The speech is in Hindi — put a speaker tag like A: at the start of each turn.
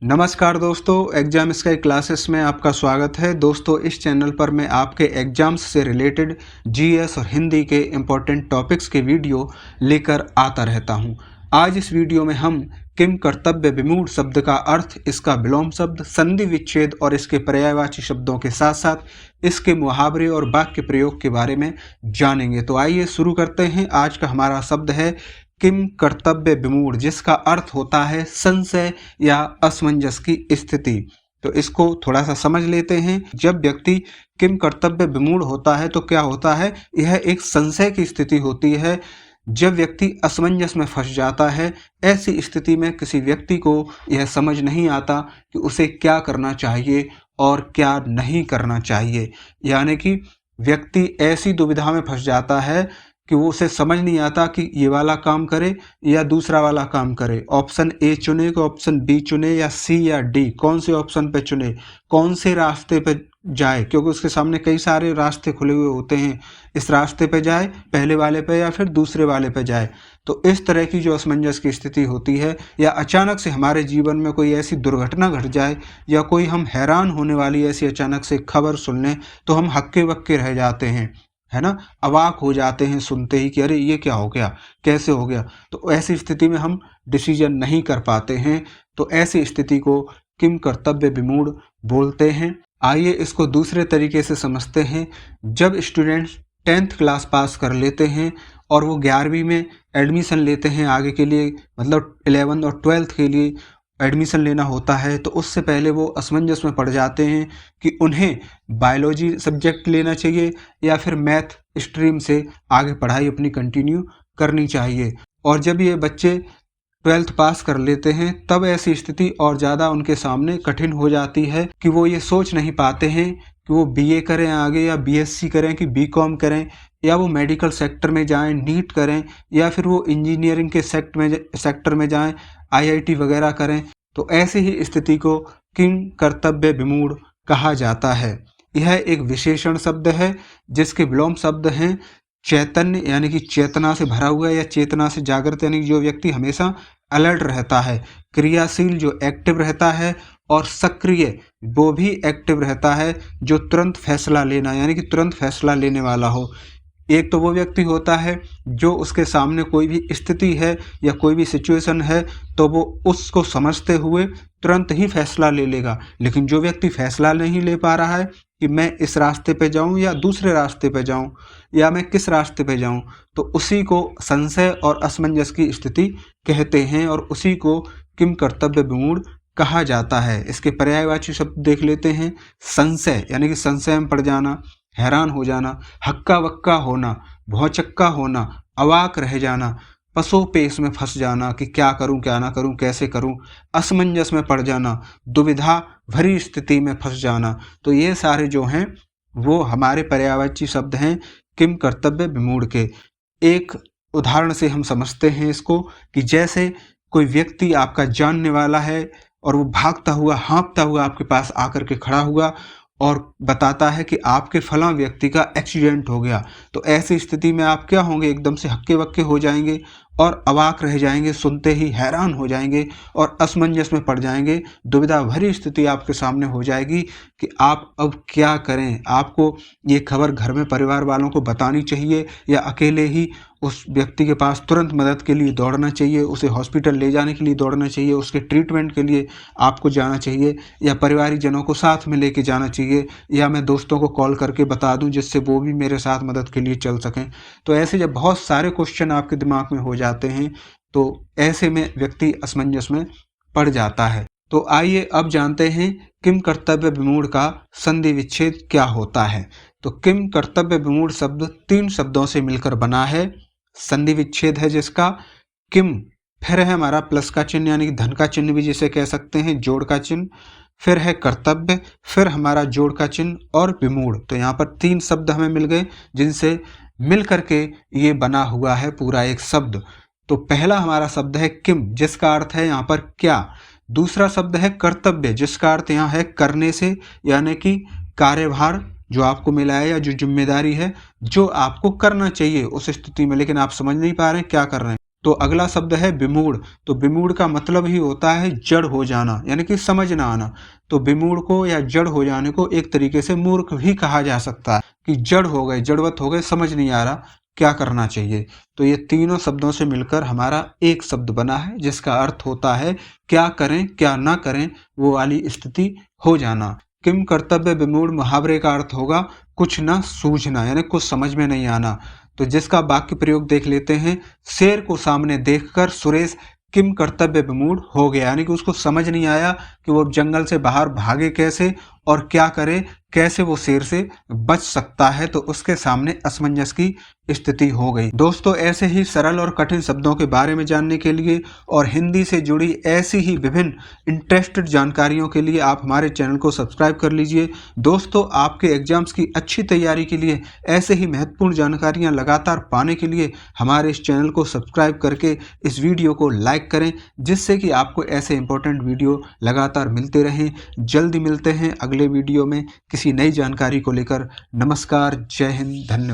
A: नमस्कार दोस्तों, एग्जाम स्काई क्लासेस में आपका स्वागत है। दोस्तों, इस चैनल पर मैं आपके एग्जाम्स से रिलेटेड जीएस और हिंदी के इम्पोर्टेंट टॉपिक्स के वीडियो लेकर आता रहता हूं। आज इस वीडियो में हम किम कर्तव्य विमूढ़ शब्द का अर्थ, इसका विलोम शब्द, संधि विच्छेद और इसके पर्यायवाची शब्दों के साथ साथ इसके मुहावरे और वाक्य प्रयोग के बारे में जानेंगे। तो आइए शुरू करते हैं। आज का हमारा शब्द है किम कर्तव्य विमूढ़, जिसका अर्थ होता है संशय या असमंजस की स्थिति। तो इसको थोड़ा सा समझ लेते हैं। जब व्यक्ति किम कर्तव्य विमूढ़ होता है तो क्या होता है, यह एक संशय की स्थिति होती है। जब व्यक्ति असमंजस में फंस जाता है, ऐसी स्थिति में किसी व्यक्ति को यह समझ नहीं आता कि उसे क्या करना चाहिए और क्या नहीं करना चाहिए। यानी कि व्यक्ति ऐसी दुविधा में फंस जाता है कि वो उसे समझ नहीं आता कि ये वाला काम करे या दूसरा वाला काम करे। ऑप्शन ए चुने कि ऑप्शन बी चुने या सी या डी, कौन से ऑप्शन पे चुने, कौन से रास्ते पे जाए, क्योंकि उसके सामने कई सारे रास्ते खुले हुए होते हैं। इस रास्ते पे जाए, पहले वाले पे, या फिर दूसरे वाले पे जाए। तो इस तरह की जो असमंजस की स्थिति होती है, या अचानक से हमारे जीवन में कोई ऐसी दुर्घटना घट जाए या कोई हम हैरान होने वाली ऐसी अचानक से खबर सुन लें, तो हम हक्के बक्के रह जाते हैं, है ना। अवाक हो जाते हैं सुनते ही कि अरे ये क्या हो गया, कैसे हो गया। तो ऐसी स्थिति में हम डिसीजन नहीं कर पाते हैं। तो ऐसी स्थिति को किम कर्तव्य विमूढ़ बोलते हैं। आइए इसको दूसरे तरीके से समझते हैं। जब स्टूडेंट्स 10th क्लास पास कर लेते हैं और वो 11वीं में एडमिशन लेते हैं आगे के लिए, मतलब 11th और 12th के लिए एडमिशन लेना होता है, तो उससे पहले वो असमंजस में पड़ जाते हैं कि उन्हें बायोलॉजी सब्जेक्ट लेना चाहिए या फिर मैथ स्ट्रीम से आगे पढ़ाई अपनी कंटिन्यू करनी चाहिए। और जब ये बच्चे 12th पास कर लेते हैं, तब ऐसी स्थिति और ज़्यादा उनके सामने कठिन हो जाती है कि वो ये सोच नहीं पाते हैं कि वो बीए करें आगे, या बीएससी करें, कि बीकॉम करें, या वो मेडिकल सेक्टर में जाएं, नीट करें, या फिर वो इंजीनियरिंग के सेक्टर में जाएं, आईआईटी वगैरह करें। तो ऐसी ही स्थिति को किम कर्तव्य विमूढ़ कहा जाता है। यह एक विशेषण शब्द है जिसके विलोम शब्द हैं चैतन्य, यानी कि चेतना से भरा हुआ, या चेतना से जागृत, यानी जो व्यक्ति हमेशा अलर्ट रहता है, क्रियाशील जो एक्टिव रहता है, और सक्रिय वो भी एक्टिव रहता है जो तुरंत फैसला लेना, यानी कि तुरंत फैसला लेने वाला हो। एक तो वो व्यक्ति होता है जो उसके सामने कोई भी स्थिति है या कोई भी सिचुएशन है तो वो उसको समझते हुए तुरंत ही फैसला ले लेगा। लेकिन जो व्यक्ति फैसला नहीं ले पा रहा है कि मैं इस रास्ते पे जाऊं या दूसरे रास्ते पे जाऊं, या मैं किस रास्ते पे जाऊं, तो उसी को संशय और असमंजस की स्थिति कहते हैं, और उसी को किम कर्तव्य विमूढ़ कहा जाता है। इसके पर्यायवाची शब्द देख लेते हैं। संशय यानी कि संशय में पड़ जाना, हैरान हो जाना, हक्का बक्का होना, भौचक्का होना, अवाक रह जाना, पसोपेश में फंस जाना कि क्या करूं क्या ना करूं, कैसे करूं, असमंजस में पड़ जाना, दुविधा भरी स्थिति में फंस जाना। तो ये सारे जो हैं वो हमारे पर्यायवाची शब्द हैं किम कर्तव्य विमूढ़ के। एक उदाहरण से हम समझते हैं इसको, कि जैसे कोई व्यक्ति आपका जानने वाला है और वो भागता हुआ, हाँफता हुआ आपके पास आकर के खड़ा हुआ और बताता है कि आपके फलां व्यक्ति का एक्सीडेंट हो गया। तो ऐसी स्थिति में आप क्या होंगे, एकदम से हक्के बक्के हो जाएंगे और अवाक रह जाएंगे, सुनते ही हैरान हो जाएंगे और असमंजस में पड़ जाएंगे। दुविधा भरी स्थिति आपके सामने हो जाएगी कि आप अब क्या करें। आपको ये खबर घर में परिवार वालों को बतानी चाहिए, या अकेले ही उस व्यक्ति के पास तुरंत मदद के लिए दौड़ना चाहिए, उसे हॉस्पिटल ले जाने के लिए दौड़ना चाहिए, उसके ट्रीटमेंट के लिए आपको जाना चाहिए, या परिवारिक जनों को साथ में लेके जाना चाहिए, या मैं दोस्तों को कॉल करके बता दूं जिससे वो भी मेरे साथ मदद के लिए चल सकें। तो ऐसे जब बहुत सारे क्वेश्चन आपके दिमाग में हो जाते हैं, तो ऐसे में व्यक्ति असमंजस में पड़ जाता है। तो आइए अब जानते हैं किम कर्तव्य विमूढ़ का संधि विच्छेद क्या होता है। तो किम कर्तव्य विमूढ़ शब्द 3 शब्दों से मिलकर बना है। संधि विच्छेद है जिसका किम, फिर है हमारा प्लस का चिन्ह यानी कि धन का चिन्ह भी जिसे कह सकते हैं, जोड़ का चिन्ह, फिर है कर्तव्य, फिर हमारा जोड़ का चिन्ह, और विमूढ़। तो यहाँ पर 3 शब्द हमें मिल गए जिनसे मिल करके ये बना हुआ है पूरा एक शब्द। तो पहला हमारा शब्द है किम, जिसका अर्थ है यहाँ पर क्या। दूसरा शब्द है कर्तव्य, जिसका अर्थ यहाँ है करने से, यानी कि कार्यभार जो आपको मिला है या जो जिम्मेदारी है जो आपको करना चाहिए उस स्थिति में, लेकिन आप समझ नहीं पा रहे हैं क्या कर रहे हैं। तो अगला शब्द है विमूढ़। तो विमूढ़ का मतलब ही होता है जड़ हो जाना, यानी कि समझ ना आना। तो विमूढ़ को या जड़ हो जाने को एक तरीके से मूर्ख भी कहा जा सकता है कि जड़ हो गए, जड़वत हो गए, समझ नहीं आ रहा क्या करना चाहिए। तो ये तीनों शब्दों से मिलकर हमारा एक शब्द बना है जिसका अर्थ होता है क्या करें क्या ना करें वो वाली स्थिति हो जाना। किम कर्तव्य विमूढ़ मुहावरे का अर्थ होगा कुछ ना सूझना, यानी कुछ समझ में नहीं आना। तो जिसका वाक्य प्रयोग देख लेते हैं। शेर को सामने देखकर सुरेश किम कर्तव्य विमूढ़ हो गया, यानी कि उसको समझ नहीं आया कि वो जंगल से बाहर भागे कैसे और क्या करे, कैसे वो शेर से बच सकता है। तो उसके सामने असमंजस की स्थिति हो गई। दोस्तों, ऐसे ही सरल और कठिन शब्दों के बारे में जानने के लिए और हिंदी से जुड़ी ऐसी ही विभिन्न इंटरेस्टेड जानकारियों के लिए आप हमारे चैनल को सब्सक्राइब कर लीजिए। दोस्तों, आपके एग्जाम्स की अच्छी तैयारी के लिए ऐसे ही महत्वपूर्ण जानकारियां लगातार पाने के लिए हमारे इस चैनल को सब्सक्राइब करके इस वीडियो को लाइक करें, जिससे कि आपको ऐसे इंपॉर्टेंट वीडियो लगातार मिलते रहें। जल्दी मिलते हैं अगले वीडियो में किसी नई जानकारी को लेकर। नमस्कार, जय हिंद, धन्यवाद।